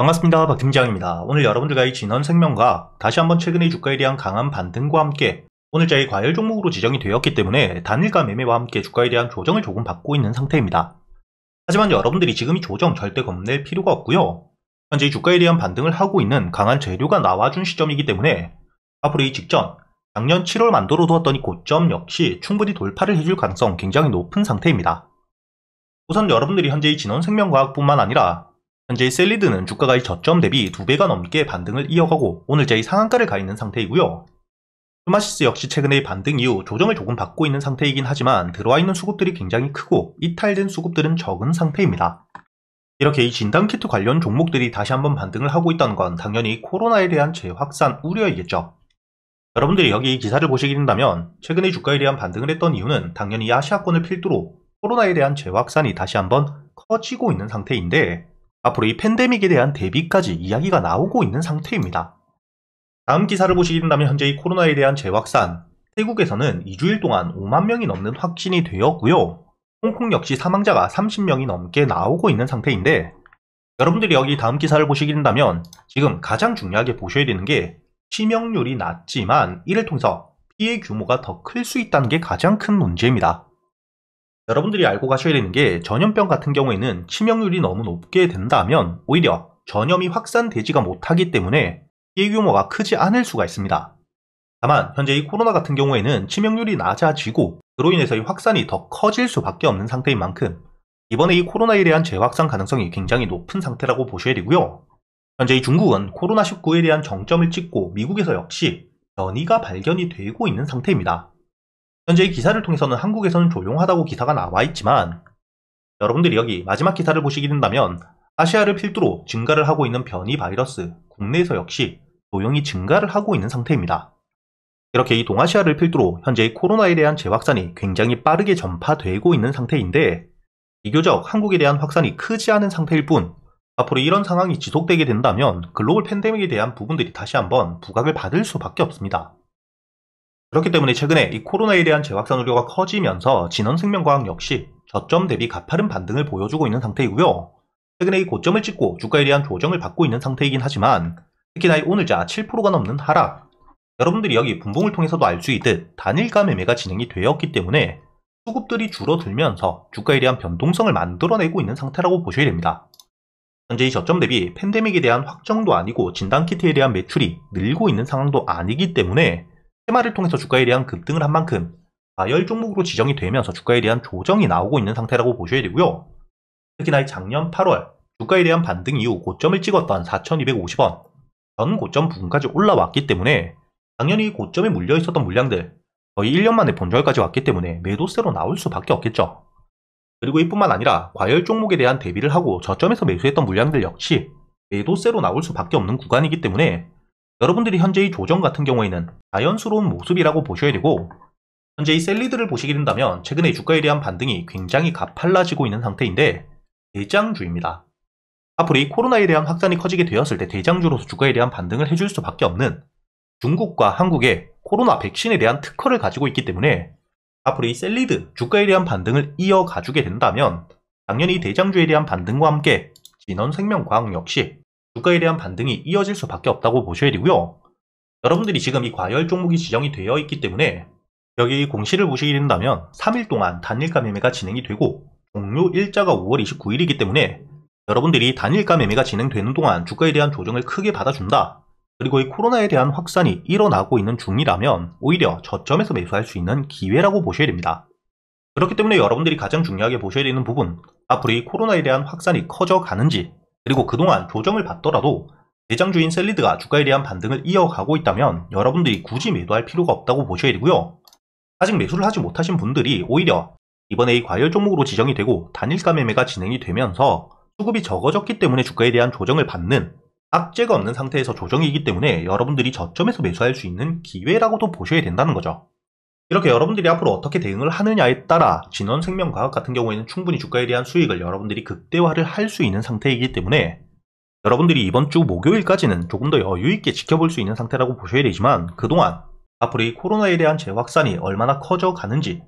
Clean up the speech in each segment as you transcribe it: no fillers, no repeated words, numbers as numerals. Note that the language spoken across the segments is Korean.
반갑습니다. 박팀장입니다. 오늘 여러분들과 이 진원생명과학 다시 한번 최근의 주가에 대한 강한 반등과 함께 오늘자의 과열 종목으로 지정이 되었기 때문에 단일가 매매와 함께 주가에 대한 조정을 조금 받고 있는 상태입니다. 하지만 여러분들이 지금 이 조정 절대 겁낼 필요가 없고요. 현재 이 주가에 대한 반등을 하고 있는 강한 재료가 나와준 시점이기 때문에 앞으로 이 직전 작년 7월 만들어 두었던 이 고점 역시 충분히 돌파를 해줄 가능성 굉장히 높은 상태입니다. 우선 여러분들이 현재 이 진원생명과학뿐만 아니라 현재 셀리드는 주가가 이 저점 대비 2배가 넘게 반등을 이어가고 오늘자 이 상한가를 가 있는 상태이고요. 휴마시스 역시 최근의 반등 이후 조정을 조금 받고 있는 상태이긴 하지만 들어와 있는 수급들이 굉장히 크고 이탈된 수급들은 적은 상태입니다. 이렇게 이 진단키트 관련 종목들이 다시 한번 반등을 하고 있다는 건 당연히 코로나에 대한 재확산 우려이겠죠. 여러분들이 여기 이 기사를 보시게 된다면 최근의 주가에 대한 반등을 했던 이유는 당연히 아시아권을 필두로 코로나에 대한 재확산이 다시 한번 커지고 있는 상태인데 앞으로 이 팬데믹에 대한 대비까지 이야기가 나오고 있는 상태입니다. 다음 기사를 보시게 된다면 현재 이 코로나에 대한 재확산, 태국에서는 2주일 동안 5만 명이 넘는 확진이 되었고요. 홍콩 역시 사망자가 30명이 넘게 나오고 있는 상태인데 여러분들이 여기 다음 기사를 보시게 된다면 지금 가장 중요하게 보셔야 되는 게 치명률이 낮지만 이를 통해서 피해 규모가 더 클 수 있다는 게 가장 큰 문제입니다. 여러분들이 알고 가셔야 되는 게 전염병 같은 경우에는 치명률이 너무 높게 된다면 오히려 전염이 확산되지가 못하기 때문에 피해 규모가 크지 않을 수가 있습니다. 다만 현재 이 코로나 같은 경우에는 치명률이 낮아지고 그로 인해서 이 확산이 더 커질 수밖에 없는 상태인 만큼 이번에 이 코로나에 대한 재확산 가능성이 굉장히 높은 상태라고 보셔야 되고요. 현재 이 중국은 코로나19에 대한 정점을 찍고 미국에서 역시 변이가 발견이 되고 있는 상태입니다. 현재 이 기사를 통해서는 한국에서는 조용하다고 기사가 나와 있지만 여러분들이 여기 마지막 기사를 보시게 된다면 아시아를 필두로 증가를 하고 있는 변이 바이러스 국내에서 역시 조용히 증가를 하고 있는 상태입니다. 이렇게 이 동아시아를 필두로 현재 이 코로나에 대한 재확산이 굉장히 빠르게 전파되고 있는 상태인데 비교적 한국에 대한 확산이 크지 않은 상태일 뿐 앞으로 이런 상황이 지속되게 된다면 글로벌 팬데믹에 대한 부분들이 다시 한번 부각을 받을 수밖에 없습니다. 그렇기 때문에 최근에 이 코로나에 대한 재확산 우려가 커지면서 진원생명과학 역시 저점 대비 가파른 반등을 보여주고 있는 상태이고요. 최근에 이 고점을 찍고 주가에 대한 조정을 받고 있는 상태이긴 하지만 특히나 이 오늘자 7%가 넘는 하락 여러분들이 여기 분봉을 통해서도 알 수 있듯 단일가 매매가 진행이 되었기 때문에 수급들이 줄어들면서 주가에 대한 변동성을 만들어내고 있는 상태라고 보셔야 됩니다. 현재 이 저점 대비 팬데믹에 대한 확정도 아니고 진단키트에 대한 매출이 늘고 있는 상황도 아니기 때문에 테마를 통해서 주가에 대한 급등을 한 만큼 과열 종목으로 지정이 되면서 주가에 대한 조정이 나오고 있는 상태라고 보셔야 되고요. 특히나 작년 8월 주가에 대한 반등 이후 고점을 찍었던 4,250원 전 고점 부근까지 올라왔기 때문에 당연히 고점에 물려 있었던 물량들 거의 1년 만에 본절까지 왔기 때문에 매도세로 나올 수밖에 없겠죠. 그리고 이뿐만 아니라 과열 종목에 대한 대비를 하고 저점에서 매수했던 물량들 역시 매도세로 나올 수밖에 없는 구간이기 때문에 여러분들이 현재 이 조정 같은 경우에는 자연스러운 모습이라고 보셔야 되고 현재 이 셀리드를 보시게 된다면 최근에 주가에 대한 반등이 굉장히 가팔라지고 있는 상태인데 대장주입니다. 앞으로 이 코로나에 대한 확산이 커지게 되었을 때 대장주로서 주가에 대한 반등을 해줄 수밖에 없는 중국과 한국의 코로나 백신에 대한 특허를 가지고 있기 때문에 앞으로 이 셀리드 주가에 대한 반등을 이어가주게 된다면 당연히 대장주에 대한 반등과 함께 진원생명과학 역시 주가에 대한 반등이 이어질 수밖에 없다고 보셔야 되고요. 여러분들이 지금 이 과열 종목이 지정이 되어 있기 때문에 여기 공시를 보시게 된다면 3일 동안 단일가 매매가 진행이 되고 종료 일자가 5월 29일이기 때문에 여러분들이 단일가 매매가 진행되는 동안 주가에 대한 조정을 크게 받아준다. 그리고 이 코로나에 대한 확산이 일어나고 있는 중이라면 오히려 저점에서 매수할 수 있는 기회라고 보셔야 됩니다. 그렇기 때문에 여러분들이 가장 중요하게 보셔야 되는 부분 앞으로 이 코로나에 대한 확산이 커져가는지 그리고 그동안 조정을 받더라도 대장주인 셀리드가 주가에 대한 반등을 이어가고 있다면 여러분들이 굳이 매도할 필요가 없다고 보셔야 되고요. 아직 매수를 하지 못하신 분들이 오히려 이번에 이 과열 종목으로 지정이 되고 단일가 매매가 진행이 되면서 수급이 적어졌기 때문에 주가에 대한 조정을 받는 악재가 없는 상태에서 조정이기 때문에 여러분들이 저점에서 매수할 수 있는 기회라고도 보셔야 된다는 거죠. 이렇게 여러분들이 앞으로 어떻게 대응을 하느냐에 따라 진원생명과학 같은 경우에는 충분히 주가에 대한 수익을 여러분들이 극대화를 할 수 있는 상태이기 때문에 여러분들이 이번 주 목요일까지는 조금 더 여유있게 지켜볼 수 있는 상태라고 보셔야 되지만 그동안 앞으로 이 코로나에 대한 재확산이 얼마나 커져가는지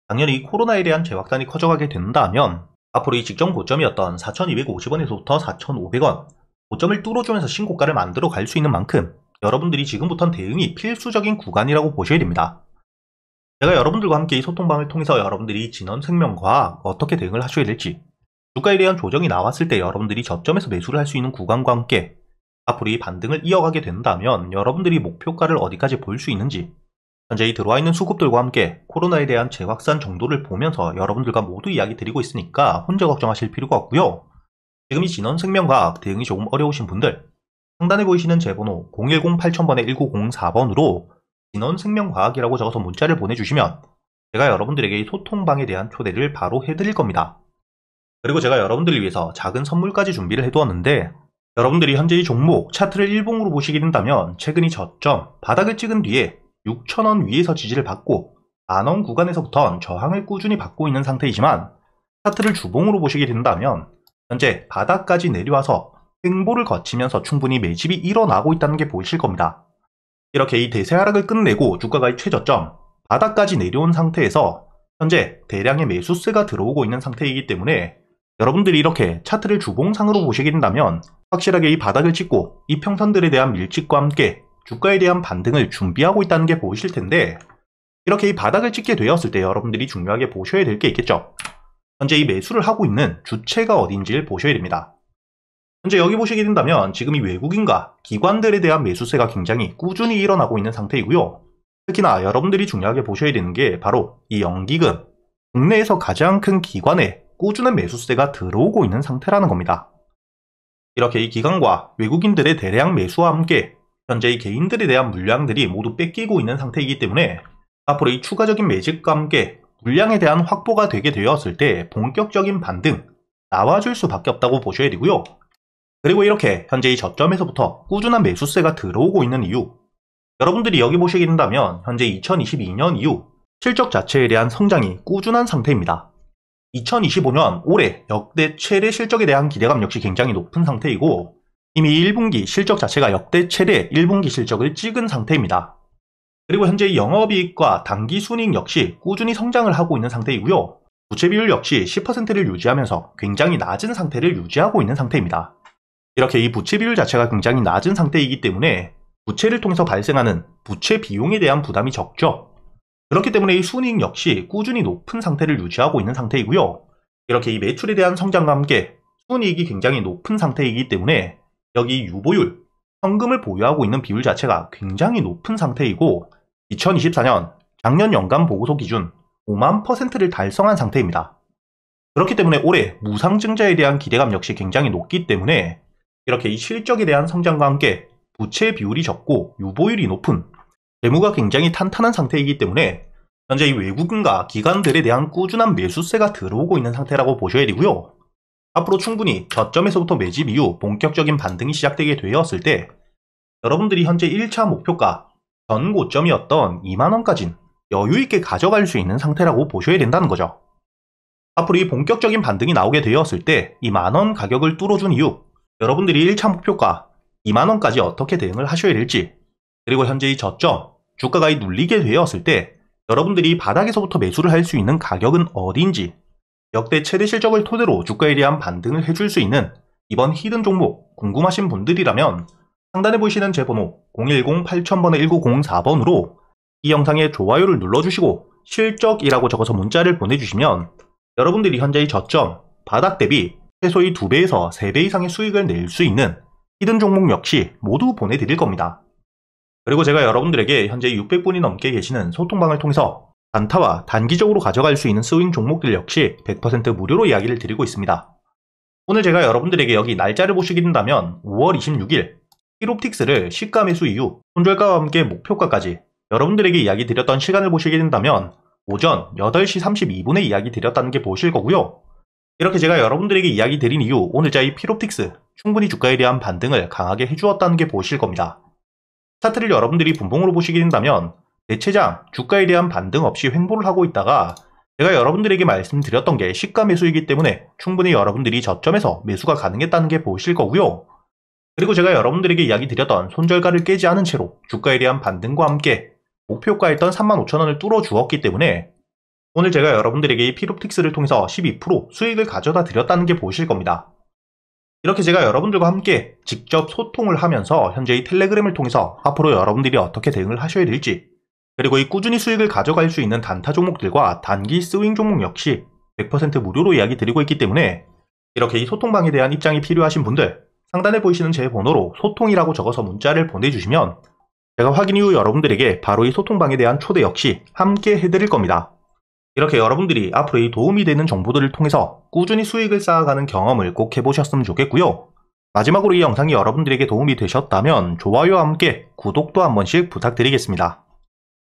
당연히 이 코로나에 대한 재확산이 커져가게 된다면 앞으로 이 직전 고점이었던 4,250원에서부터 4,500원 고점을 뚫어주면서 신고가를 만들어 갈 수 있는 만큼 여러분들이 지금부터는 대응이 필수적인 구간이라고 보셔야 됩니다. 제가 여러분들과 함께 이 소통방을 통해서 여러분들이 진원생명과학 어떻게 대응을 하셔야 될지, 주가에 대한 조정이 나왔을 때 여러분들이 저점에서 매수를 할 수 있는 구간과 함께 앞으로 이 반등을 이어가게 된다면 여러분들이 목표가를 어디까지 볼 수 있는지, 현재 이 들어와 있는 수급들과 함께 코로나에 대한 재확산 정도를 보면서 여러분들과 모두 이야기 드리고 있으니까 혼자 걱정하실 필요가 없고요. 지금 이 진원생명과학 대응이 조금 어려우신 분들, 상단에 보이시는 제 번호 010-8000번에 1904번으로 진원생명과학이라고 적어서 문자를 보내주시면 제가 여러분들에게 이 소통방에 대한 초대를 바로 해드릴 겁니다. 그리고 제가 여러분들을 위해서 작은 선물까지 준비를 해두었는데, 여러분들이 현재 이 종목 차트를 일봉으로 보시게 된다면 최근 이 저점 바닥을 찍은 뒤에 6,000원 위에서 지지를 받고 만원 구간에서부터는 저항을 꾸준히 받고 있는 상태이지만, 차트를 주봉으로 보시게 된다면 현재 바닥까지 내려와서 횡보를 거치면서 충분히 매집이 일어나고 있다는 게 보이실 겁니다. 이렇게 이 대세 하락을 끝내고 주가가 이 최저점 바닥까지 내려온 상태에서 현재 대량의 매수세가 들어오고 있는 상태이기 때문에 여러분들이 이렇게 차트를 주봉상으로 보시게 된다면 확실하게 이 바닥을 찍고 이 평선들에 대한 밀집과 함께 주가에 대한 반등을 준비하고 있다는 게 보이실 텐데, 이렇게 이 바닥을 찍게 되었을 때 여러분들이 중요하게 보셔야 될 게 있겠죠. 현재 이 매수를 하고 있는 주체가 어딘지를 보셔야 됩니다. 현재 여기 보시게 된다면 지금 이 외국인과 기관들에 대한 매수세가 굉장히 꾸준히 일어나고 있는 상태이고요. 특히나 여러분들이 중요하게 보셔야 되는 게 바로 이 연기금, 국내에서 가장 큰 기관에 꾸준한 매수세가 들어오고 있는 상태라는 겁니다. 이렇게 이 기관과 외국인들의 대량 매수와 함께 현재 이 개인들에 대한 물량들이 모두 뺏기고 있는 상태이기 때문에 앞으로 이 추가적인 매집과 함께 물량에 대한 확보가 되게 되었을 때 본격적인 반등 나와줄 수밖에 없다고 보셔야 되고요. 그리고 이렇게 현재 이 저점에서부터 꾸준한 매수세가 들어오고 있는 이유, 여러분들이 여기 보시게 된다면 현재 2022년 이후 실적 자체에 대한 성장이 꾸준한 상태입니다. 2025년 올해 역대 최대 실적에 대한 기대감 역시 굉장히 높은 상태이고, 이미 1분기 실적 자체가 역대 최대 1분기 실적을 찍은 상태입니다. 그리고 현재 영업이익과 당기순이익 역시 꾸준히 성장을 하고 있는 상태이고요. 부채 비율 역시 10%를 유지하면서 굉장히 낮은 상태를 유지하고 있는 상태입니다. 이렇게 이 부채 비율 자체가 굉장히 낮은 상태이기 때문에 부채를 통해서 발생하는 부채 비용에 대한 부담이 적죠. 그렇기 때문에 이 순이익 역시 꾸준히 높은 상태를 유지하고 있는 상태이고요. 이렇게 이 매출에 대한 성장과 함께 순이익이 굉장히 높은 상태이기 때문에 여기 유보율, 현금을 보유하고 있는 비율 자체가 굉장히 높은 상태이고, 2024년 작년 연간 보고서 기준 5만%를 달성한 상태입니다. 그렇기 때문에 올해 무상증자에 대한 기대감 역시 굉장히 높기 때문에 이렇게 이 실적에 대한 성장과 함께 부채 비율이 적고 유보율이 높은, 재무가 굉장히 탄탄한 상태이기 때문에 현재 이 외국인과 기관들에 대한 꾸준한 매수세가 들어오고 있는 상태라고 보셔야 되고요. 앞으로 충분히 저점에서부터 매집 이후 본격적인 반등이 시작되게 되었을 때 여러분들이 현재 1차 목표가 전 고점이었던 2만원까지는 여유있게 가져갈 수 있는 상태라고 보셔야 된다는 거죠. 앞으로 이 본격적인 반등이 나오게 되었을 때 이 만원 가격을 뚫어준 이후 여러분들이 1차 목표가 2만원까지 어떻게 대응을 하셔야 될지, 그리고 현재 이 저점 주가가 눌리게 되었을 때 여러분들이 바닥에서부터 매수를 할 수 있는 가격은 어디인지, 역대 최대 실적을 토대로 주가에 대한 반등을 해줄 수 있는 이번 히든 종목 궁금하신 분들이라면 상단에 보이시는 제 번호 010-8000번에 1904번으로 이 영상에 좋아요를 눌러주시고 실적이라고 적어서 문자를 보내주시면 여러분들이 현재 이 저점 바닥 대비 최소의 2배에서 3배 이상의 수익을 낼 수 있는 히든 종목 역시 모두 보내드릴 겁니다. 그리고 제가 여러분들에게 현재 600분이 넘게 계시는 소통방을 통해서 단타와 단기적으로 가져갈 수 있는 스윙 종목들 역시 100% 무료로 이야기를 드리고 있습니다. 오늘 제가 여러분들에게 여기 날짜를 보시게 된다면 5월 26일 히롭틱스를 시가 매수 이후 손절가와 함께 목표가까지 여러분들에게 이야기 드렸던 시간을 보시게 된다면 오전 8시 32분에 이야기 드렸다는 게 보실 거고요. 이렇게 제가 여러분들에게 이야기 드린 이후 오늘자 이 히롭틱스 충분히 주가에 대한 반등을 강하게 해주었다는 게 보실 겁니다. 차트를 여러분들이 분봉으로 보시게 된다면 대체장 주가에 대한 반등 없이 횡보를 하고 있다가 제가 여러분들에게 말씀드렸던 게 시가 매수이기 때문에 충분히 여러분들이 저점에서 매수가 가능했다는 게 보실 거고요. 그리고 제가 여러분들에게 이야기 드렸던 손절가를 깨지 않은 채로 주가에 대한 반등과 함께 목표가였던 35,000원을 뚫어 주었기 때문에 오늘 제가 여러분들에게 이 히롭틱스를 통해서 12% 수익을 가져다 드렸다는 게 보실 겁니다. 이렇게 제가 여러분들과 함께 직접 소통을 하면서 현재 이 텔레그램을 통해서 앞으로 여러분들이 어떻게 대응을 하셔야 될지, 그리고 이 꾸준히 수익을 가져갈 수 있는 단타 종목들과 단기 스윙 종목 역시 100% 무료로 이야기 드리고 있기 때문에 이렇게 이 소통방에 대한 입장이 필요하신 분들 상단에 보이시는 제 번호로 소통이라고 적어서 문자를 보내주시면 제가 확인 이후 여러분들에게 바로 이 소통방에 대한 초대 역시 함께 해드릴 겁니다. 이렇게 여러분들이 앞으로 이 도움이 되는 정보들을 통해서 꾸준히 수익을 쌓아가는 경험을 꼭 해보셨으면 좋겠고요. 마지막으로 이 영상이 여러분들에게 도움이 되셨다면 좋아요와 함께 구독도 한 번씩 부탁드리겠습니다.